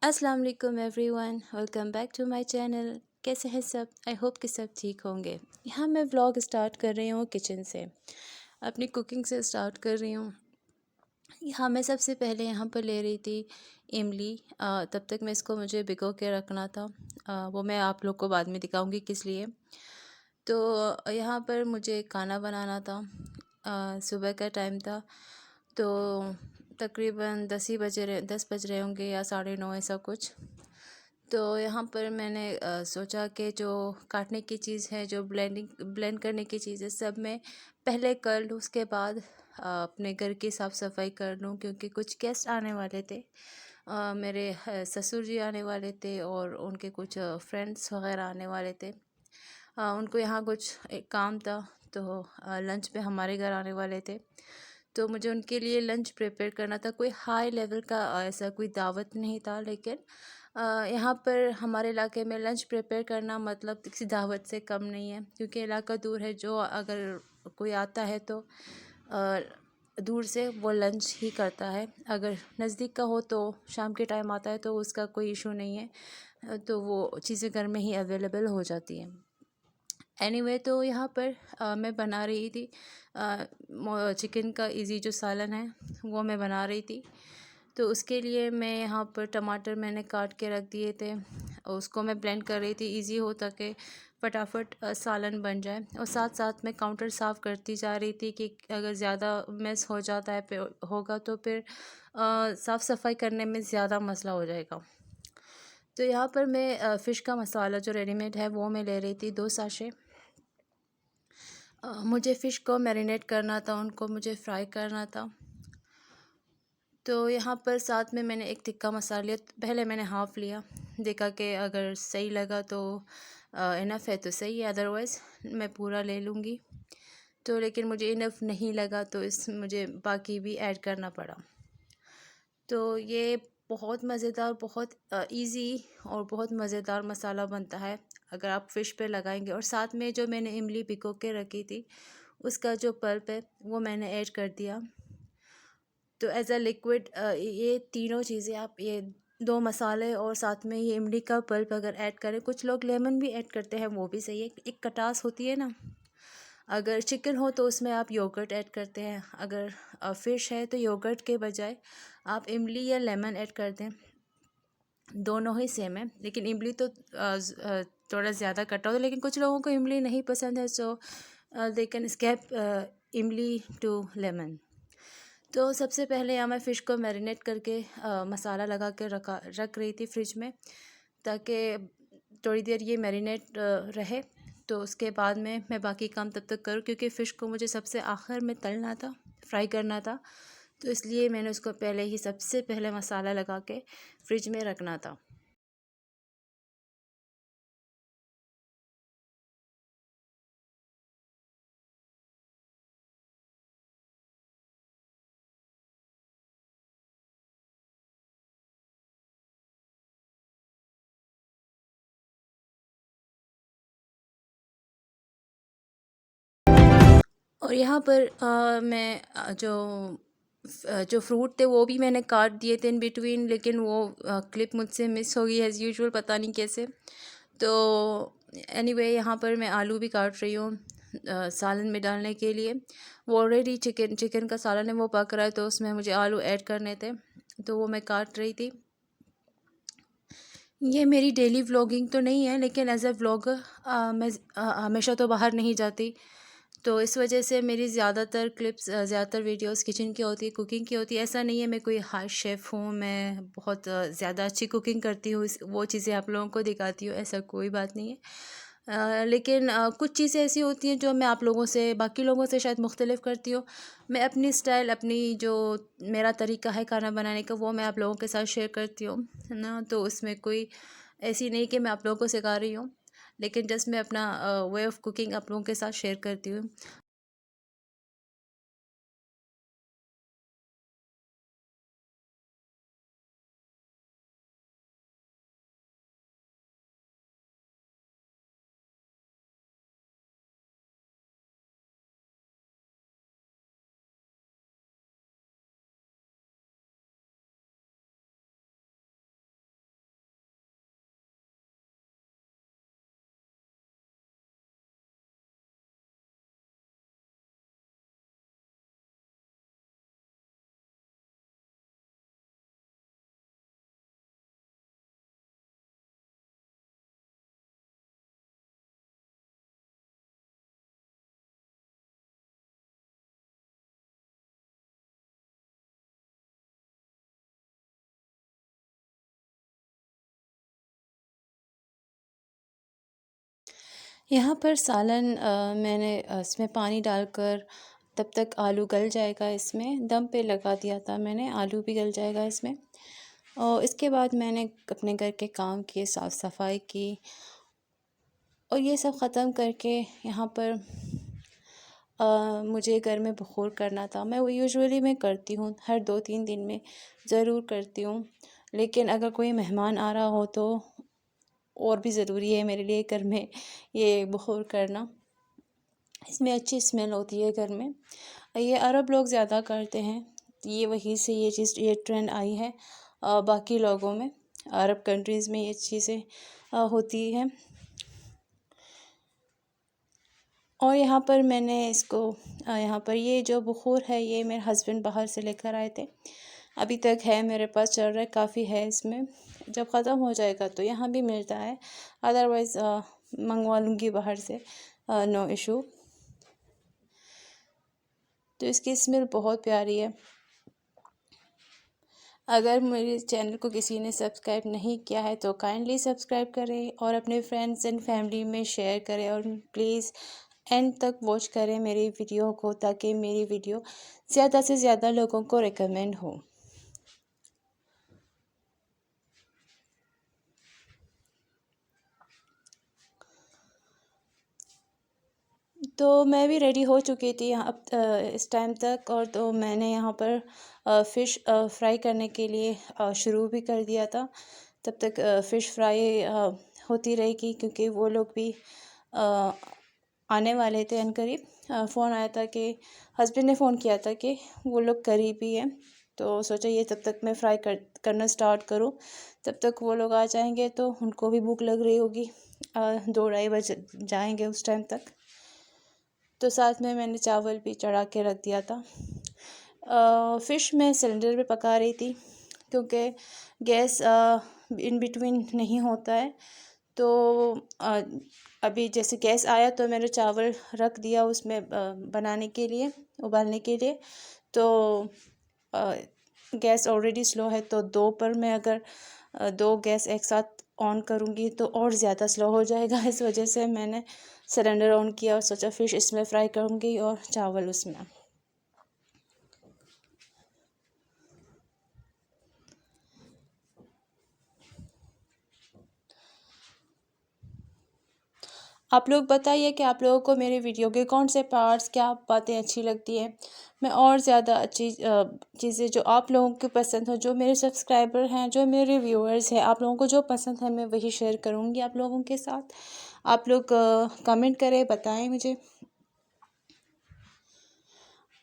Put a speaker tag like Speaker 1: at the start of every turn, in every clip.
Speaker 1: अस्सलाम वालेकुम everyone, welcome back to my channel. कैसे हैं सब? आई होप कि सब ठीक होंगे। यहाँ मैं व्लॉग स्टार्ट कर रही हूँ किचन से, अपनी कुकिंग से स्टार्ट कर रही हूँ। यहाँ मैं सबसे पहले यहाँ पर ले रही थी इमली। तब तक मैं इसको मुझे भिगो के रखना था। वो मैं आप लोग को बाद में दिखाऊंगी किस लिए। तो यहाँ पर मुझे खाना बनाना था। सुबह का टाइम था, तो तकरीबन 10 बज रहे होंगे या 9:30 ऐसा कुछ। तो यहाँ पर मैंने सोचा कि जो काटने की चीज़ है, जो ब्लेंड करने की चीज़ है, सब मैं पहले कर लूँ। उसके बाद अपने घर की साफ़ सफाई कर लूँ, क्योंकि कुछ गेस्ट आने वाले थे। मेरे ससुर जी आने वाले थे और उनके कुछ फ्रेंड्स वगैरह आने वाले थे। उनको यहाँ कुछ एक काम था, तो लंच पे हमारे घर आने वाले थे। तो मुझे उनके लिए लंच प्रिपेयर करना था। कोई हाई लेवल का ऐसा कोई दावत नहीं था, लेकिन यहाँ पर हमारे इलाके में लंच प्रिपेयर करना मतलब किसी दावत से कम नहीं है, क्योंकि इलाका दूर है। जो अगर कोई आता है तो अ, दूर से वो लंच ही करता है। अगर नज़दीक का हो तो शाम के टाइम आता है तो उसका कोई इशू नहीं है। तो वो चीज़ें घर में ही अवेलेबल हो जाती हैं। एनीवे तो यहाँ पर मैं बना रही थी चिकन का इजी जो सालन है, वो मैं बना रही थी। तो उसके लिए मैं यहाँ पर टमाटर मैंने काट के रख दिए थे, उसको मैं ब्लेंड कर रही थी, इजी हो ताकि फटाफट सालन बन जाए। और साथ साथ मैं काउंटर साफ़ करती जा रही थी कि अगर ज़्यादा मेस हो जाता है होगा तो फिर साफ़ सफाई करने में ज़्यादा मसला हो जाएगा। तो यहाँ पर मैं फ़िश का मसाला जो रेडीमेड है वो मैं ले रही थी 2 साशे। मुझे फ़िश को मैरिनेट करना था, उनको मुझे फ्राई करना था। तो यहाँ पर साथ में मैंने एक तिक्का मसाला लिया। पहले मैंने हाफ़ लिया, देखा कि अगर सही लगा तो इनफ़ है तो सही है, अदरवाइज़ मैं पूरा ले लूँगी। तो लेकिन मुझे इनफ़ नहीं लगा, तो मुझे बाकी भी ऐड करना पड़ा। तो ये बहुत मज़ेदार, बहुत इजी और बहुत मज़ेदार मसाला बनता है अगर आप फ़िश पे लगाएंगे। और साथ में जो मैंने इमली भिगो के रखी थी, उसका जो पल्प है वो मैंने ऐड कर दिया। तो एज़ अ लिक्विड ये तीनों चीज़ें आप, ये 2 मसाले और साथ में ये इमली का पल्प अगर ऐड करें, कुछ लोग लेमन भी ऐड करते हैं, वो भी सही है। एक खटास होती है ना। अगर चिकन हो तो उसमें आप योगर्ट ऐड करते हैं, अगर फ़िश है तो योगर्ट के बजाय आप इमली या लेमन ऐड कर दें। दोनों ही सेम है, लेकिन इमली तो थोड़ा ज़्यादा खट्टा होता है, लेकिन कुछ लोगों को इमली नहीं पसंद है, सो दे कैन स्किप इमली टू लेमन। तो सबसे पहले यहाँ मैं फ़िश को मैरिनेट करके मसाला लगा के रख रही थी फ्रिज में, ताकि थोड़ी देर ये मैरिनेट रहे। तो उसके बाद में मैं बाकी काम तब तक करूँ, क्योंकि फ़िश को मुझे सबसे आखिर में तलना था, फ्राई करना था। तो इसलिए मैंने उसको पहले ही सबसे पहले मसाला लगा के फ्रिज में रखना था। और यहाँ पर जो फ्रूट थे वो भी मैंने काट दिए थे इन बिटवीन, लेकिन वो क्लिप मुझसे मिस हो गई एज़ यूजुअल, पता नहीं कैसे। तो एनीवे यहाँ पर मैं आलू भी काट रही हूँ सालन में डालने के लिए। वो ऑलरेडी चिकन का सालन है, वो पक रहा है, तो उसमें मुझे आलू ऐड करने थे, तो वो मैं काट रही थी। ये मेरी डेली व्लॉगिंग तो नहीं है, लेकिन एज़ अ व्लॉगर मैं हमेशा तो बाहर नहीं जाती। तो इस वजह से मेरी ज़्यादातर क्लिप्स, ज़्यादातर वीडियोस किचन की होती है, कुकिंग की होती है। ऐसा नहीं है मैं कोई हाई शेफ़ हूँ, मैं बहुत ज़्यादा अच्छी कुकिंग करती हूँ, वो चीज़ें आप लोगों को दिखाती हूँ, ऐसा कोई बात नहीं है। लेकिन कुछ चीज़ें ऐसी होती हैं जो मैं आप लोगों से, बाकी लोगों से शायद मुख्तलिफ करती हूँ। मैं अपनी स्टाइल, अपनी जो मेरा तरीका है खाना बनाने का, वो मैं आप लोगों के साथ शेयर करती हूँ, है ना। तो उसमें कोई ऐसी नहीं कि मैं आप लोगों को सिखा रही हूँ, लेकिन जस्ट मैं अपना वे ऑफ़ कुकिंग आप लोगों के साथ शेयर करती हूँ। यहाँ पर सालन मैंने इसमें पानी डालकर तब तक आलू गल जाएगा, इसमें दम पे लगा दिया था मैंने, आलू भी गल जाएगा इसमें। और इसके बाद मैंने अपने घर के काम किए, साफ़ सफाई की और ये सब ख़त्म करके यहाँ पर मुझे घर में बखूर करना था। मैं वो यूजुअली मैं करती हूँ, हर 2-3 दिन में ज़रूर करती हूँ, लेकिन अगर कोई मेहमान आ रहा हो तो और भी ज़रूरी है मेरे लिए घर में ये बखूर करना। इसमें अच्छी स्मेल होती है घर में। ये अरब लोग ज़्यादा करते हैं, ये वहीं से ये चीज़, ये ट्रेंड आई है बाकी लोगों में, अरब कंट्रीज़ में ये चीज़ें होती हैं। और यहाँ पर मैंने इसको यहाँ पर ये जो बखूर है ये मेरे हस्बैंड बाहर से लेकर आए थे, अभी तक है मेरे पास, चल रहा है, काफ़ी है इसमें। जब ख़त्म हो जाएगा तो यहाँ भी मिलता है, अदरवाइज़ मंगवा लूँगी बाहर से, नो इशू। तो इसकी स्मेल बहुत प्यारी है। अगर मेरे चैनल को किसी ने सब्सक्राइब नहीं किया है तो काइंडली सब्सक्राइब करें और अपने फ्रेंड्स एंड फैमिली में शेयर करें, और प्लीज़ एंड तक वॉच करें मेरी वीडियो को, ताकि मेरी वीडियो ज़्यादा से ज़्यादा लोगों को रिकमेंड हो। तो मैं भी रेडी हो चुकी थी यहाँ इस टाइम तक, और तो मैंने यहाँ पर फ़िश फ्राई करने के लिए शुरू भी कर दिया था। तब तक फ़िश फ्राई होती रहेगी, क्योंकि वो लोग भी आने वाले थे अनकरीब। फ़ोन आया था कि हस्बैंड ने फ़ोन किया था कि वो लोग करीब ही हैं, तो सोचा ये तब तक मैं फ्राई करना स्टार्ट करूँ, तब तक वो लोग आ जाएंगे तो उनको भी भूख लग रही होगी। 2-2:30 बज जाएंगे उस टाइम तक। तो साथ में मैंने चावल भी चढ़ा के रख दिया था। फ़िश मैं सिलेंडर पे पका रही थी, क्योंकि गैस इन बिटवीन नहीं होता है। तो अभी जैसे गैस आया तो मैंने चावल रख दिया उसमें बनाने के लिए, उबालने के लिए। तो गैस ऑलरेडी स्लो है, तो 2 पर मैं अगर 2 गैस एक साथ ऑन करूँगी तो और ज़्यादा स्लो हो जाएगा। इस वजह से मैंने सिलेंडर ऑन किया और सोचा फ़िश इसमें फ्राई करूँगी और चावल उसमें। आप लोग बताइए कि आप लोगों को मेरे वीडियो के कौन से पार्ट्स, क्या बातें अच्छी लगती हैं। मैं और ज़्यादा अच्छी चीज़ें जो आप लोगों को पसंद हो, जो मेरे सब्सक्राइबर हैं, जो मेरे व्यूअर्स हैं, आप लोगों को जो पसंद है मैं वही शेयर करूँगी आप लोगों के साथ। आप लोग कमेंट करें, बताएं मुझे।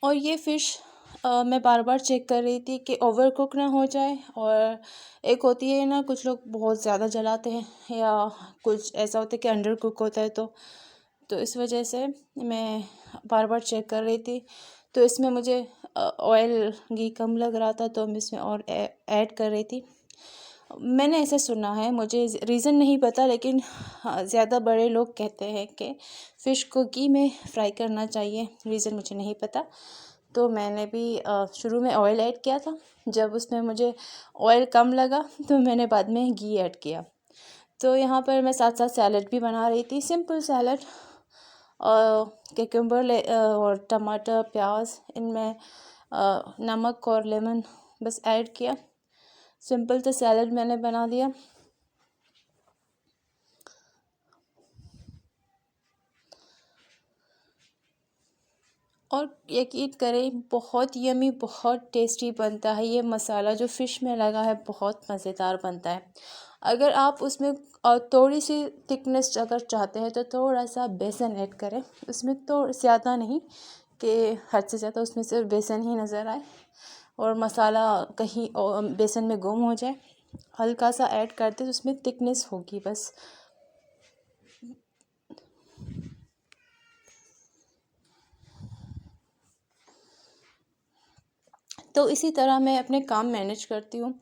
Speaker 1: और ये फ़िश मैं बार बार चेक कर रही थी कि ओवर कुक ना हो जाए, और एक होती है ना, कुछ लोग बहुत ज़्यादा जलाते हैं, या कुछ ऐसा होता है कि अंडर कुक होता है, तो इस वजह से मैं बार बार चेक कर रही थी। तो इसमें मुझे ऑयल घी कम लग रहा था, तो मैं इसमें और ऐड कर रही थी। मैंने ऐसा सुना है, मुझे रीज़न नहीं पता, लेकिन हाँ, ज़्यादा बड़े लोग कहते हैं कि फ़िश को घी में फ्राई करना चाहिए, रीज़न मुझे नहीं पता। तो मैंने भी शुरू में ऑयल ऐड किया था, जब उसमें मुझे ऑयल कम लगा तो मैंने बाद में घी ऐड किया। तो यहाँ पर मैं साथ साथ सैलड भी बना रही थी, सिंपल सैलड, और क्यूकम्बर और टमाटर, प्याज, इनमें नमक और लेमन बस ऐड किया। सिंपल तो सैलड मैंने बना दिया। और यकीन करें, बहुत यमी, बहुत टेस्टी बनता है। ये मसाला जो फ़िश में लगा है बहुत मज़ेदार बनता है। अगर आप उसमें थोड़ी सी थिकनेस अगर चाहते हैं तो थोड़ा सा बेसन ऐड करें उसमें, तो ज़्यादा नहीं कि हद से ज़्यादा उसमें सिर्फ बेसन ही नज़र आए और मसाला कहीं बेसन में गुम हो जाए। हल्का सा ऐड करते तो उसमें थिकनेस होगी बस। तो इसी तरह मैं अपने काम मैनेज करती हूँ।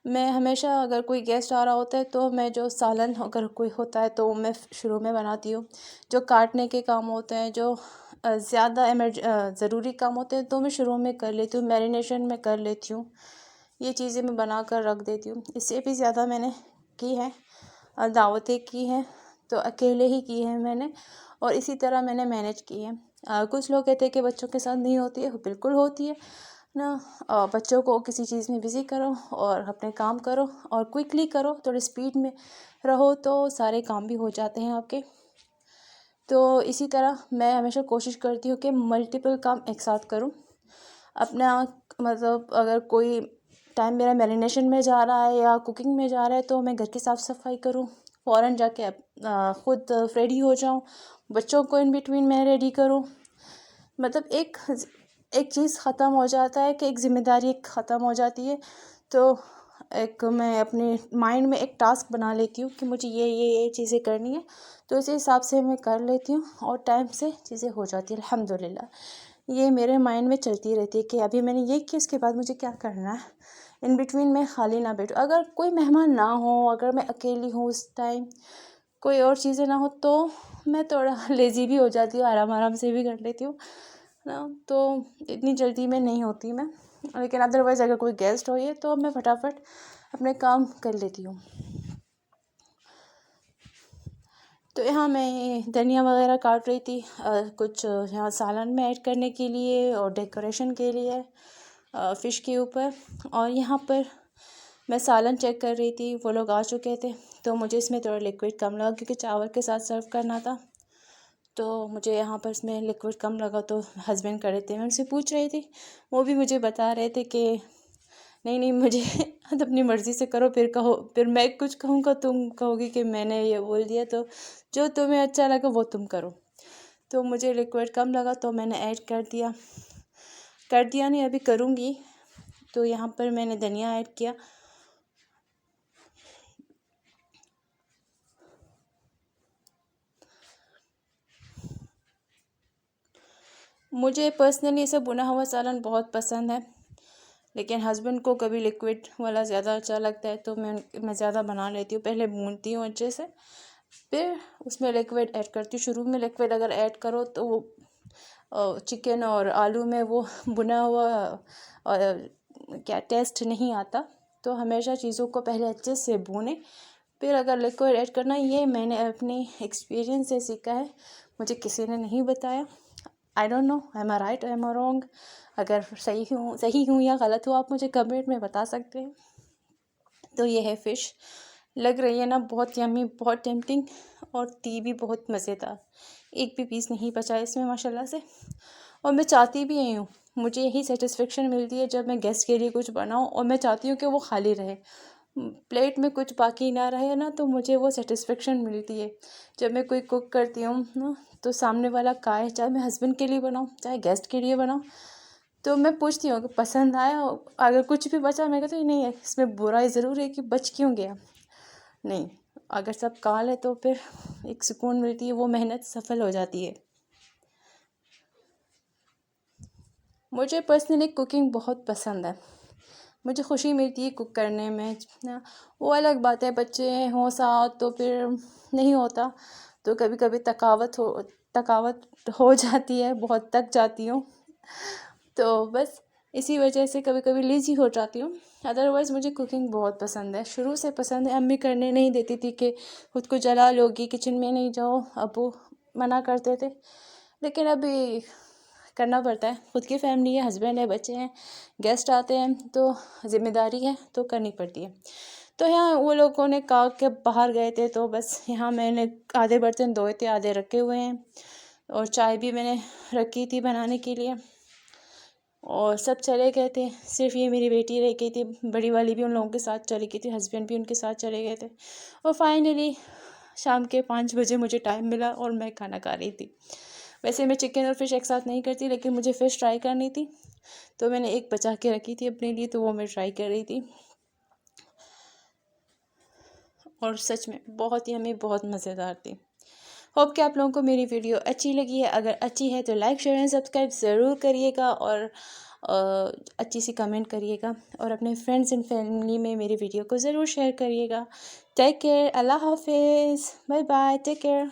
Speaker 1: मैं हमेशा, अगर कोई गेस्ट आ रहा होता है तो मैं जो सालन अगर कोई होता है तो मैं शुरू में बनाती हूँ। जो काटने के काम होते हैं, जो ज़्यादा ज़रूरी काम होते हैं, तो मैं शुरू में कर लेती हूँ, मैरिनेशन में कर लेती हूँ। ये चीज़ें मैं बना कर रख देती हूँ। इससे भी ज़्यादा मैंने की है, दावतें की हैं, तो अकेले ही की है मैंने और इसी तरह मैंने मैनेज की है। कुछ लोग कहते हैं कि बच्चों के साथ नहीं होती है, बिल्कुल होती है ना। बच्चों को किसी चीज़ में बिज़ी करो और अपने काम करो और क्विकली करो, थोड़ी स्पीड में रहो तो सारे काम भी हो जाते हैं आपके। तो इसी तरह मैं हमेशा कोशिश करती हूँ कि मल्टीपल काम एक साथ करूँ। अपना मतलब अगर कोई टाइम मेरा मैरिनेशन में जा रहा है या कुकिंग में जा रहा है तो मैं घर की साफ़ सफाई करूँ, फ़ौरन जाके खुद रेडी हो जाऊँ, बच्चों को इन बिटवीन मैं रेडी करूँ। मतलब एक चीज़ ख़त्म हो जाता है कि एक ज़िम्मेदारी ख़त्म हो जाती है। तो एक मैं अपने माइंड में एक टास्क बना लेती हूँ कि मुझे ये चीज़ें करनी है, तो इसी हिसाब से मैं कर लेती हूँ और टाइम से चीज़ें हो जाती है अल्हम्दुलिल्लाह। ये मेरे माइंड में चलती रहती है कि अभी मैंने ये किया, इसके बाद मुझे क्या करना है। इन बिटवीन मैं खाली ना बैठूँ। अगर कोई मेहमान ना हो, अगर मैं अकेली हूँ उस टाइम, कोई और चीज़ें ना हो तो मैं थोड़ा लेज़ी भी हो जाती हूँ, आराम से भी कर लेती हूँ ना। तो इतनी जल्दी में नहीं होती मैं, लेकिन अदरवाइज़ अगर कोई गेस्ट हो ये तो मैं फटाफट अपने काम कर लेती हूँ। तो यहाँ मैं धनिया वगैरह काट रही थी, कुछ यहाँ सालन में ऐड करने के लिए और डेकोरेशन के लिए फ़िश के ऊपर। और यहाँ पर मैं सालन चेक कर रही थी, वो लोग आ चुके थे तो मुझे इसमें थोड़ा लिक्विड कम लगा क्योंकि चावल के साथ सर्व करना था। तो मुझे यहाँ पर इसमें लिक्विड कम लगा तो हस्बैंड कर रहे थे, मैं उनसे पूछ रही थी, वो भी मुझे बता रहे थे कि नहीं मुझे तो अपनी मर्ज़ी से करो, फिर मैं कुछ कहूँगा तुम कहोगी कि मैंने ये बोल दिया, तो जो तुम्हें अच्छा लगा वो तुम करो। तो मुझे लिक्विड कम लगा तो मैंने ऐड कर दिया नहीं, अभी करूँगी। तो यहाँ पर मैंने धनिया ऐड किया। मुझे पर्सनली ऐसा भुना हुआ सालन बहुत पसंद है, लेकिन हस्बैंड को कभी लिक्विड वाला ज़्यादा अच्छा लगता है तो मैं ज़्यादा बना लेती हूँ। पहले भूनती हूँ अच्छे से, फिर उसमें लिक्विड ऐड करती हूँ। शुरू में लिक्विड अगर ऐड करो तो वो चिकन और आलू में वो भुना हुआ क्या टेस्ट नहीं आता। तो हमेशा चीज़ों को पहले अच्छे से भूनें, फिर अगर लिक्विड ऐड करना। ये मैंने अपनी एक्सपीरियंस से सीखा है, मुझे किसी ने नहीं बताया। I don't know am I right am I wrong. अगर सही हूँ या गलत हूँ आप मुझे कमेंट में बता सकते हैं। तो ये है फ़िश, लग रही है ना बहुत यम्मी, बहुत टेम्पटिंग और थी भी बहुत मज़ेदार। एक भी पीस नहीं बचा इसमें माशाल्लाह से। और मैं चाहती भी यही हूँ, मुझे यही सेटिस्फेक्शन मिलती है जब मैं गेस्ट के लिए कुछ बनाऊँ और मैं चाहती हूँ कि वो खाली रहे, प्लेट में कुछ बाकी ना रहे ना, तो मुझे वो सेटिस्फेक्शन मिलती है। जब मैं कोई कुक करती हूँ ना तो सामने वाला खाए, चाहे मैं हस्बैंड के लिए बनाऊँ चाहे गेस्ट के लिए बनाऊँ, तो मैं पूछती हूँ कि पसंद आया। अगर कुछ भी बचा मैं कहती हूँ नहीं है, इसमें बुराई ज़रूर है कि बच क्यों गया। नहीं, अगर सब खा ले तो फिर एक सुकून मिलती है, वो मेहनत सफल हो जाती है। मुझे पर्सनली कुकिंग बहुत पसंद है, मुझे खुशी मिलती है कुक करने में ना। वो अलग बात है, बच्चे हों साथ तो फिर नहीं होता, तो कभी कभी थकावट हो जाती है, बहुत थक जाती हूँ। तो बस इसी वजह से कभी कभी लेज़ी हो जाती हूँ। अदरवाइज़ मुझे कुकिंग बहुत पसंद है, शुरू से पसंद है। अम्मी करने नहीं देती थी कि खुद को जला लोगी, किचन में नहीं जाओ, अबू मना करते थे। लेकिन अभी करना पड़ता है, खुद की फैमिली है, हस्बैंड है, बच्चे हैं, गेस्ट आते हैं तो ज़िम्मेदारी है तो करनी पड़ती है। तो यहाँ वो लोगों ने कहा कि बाहर गए थे तो बस यहाँ मैंने आधे बर्तन धोए थे, आधे रखे हुए हैं और चाय भी मैंने रखी थी बनाने के लिए और सब चले गए थे। सिर्फ ये मेरी बेटी रह गई थी, बड़ी वाली भी उन लोगों के साथ चली गई थी, हस्बैंड भी उनके साथ चले गए थे। और फाइनली शाम के 5 बजे मुझे टाइम मिला और मैं खाना खा रही थी। वैसे मैं चिकन और फ़िश एक साथ नहीं करती, लेकिन मुझे फ़िश ट्राई करनी थी तो मैंने एक बचा के रखी थी अपने लिए, तो वो मैं ट्राई कर रही थी। और सच में बहुत ही हमें बहुत मज़ेदार थी। होप कि आप लोगों को मेरी वीडियो अच्छी लगी है। अगर अच्छी है तो लाइक शेयर एंड सब्सक्राइब ज़रूर करिएगा और अच्छी सी कमेंट करिएगा और अपने फ्रेंड्स एंड फैमिली में मेरी वीडियो को ज़रूर शेयर करिएगा। टेक केयर, अल्लाह हाफिज़, बाय बाय, टेक केयर।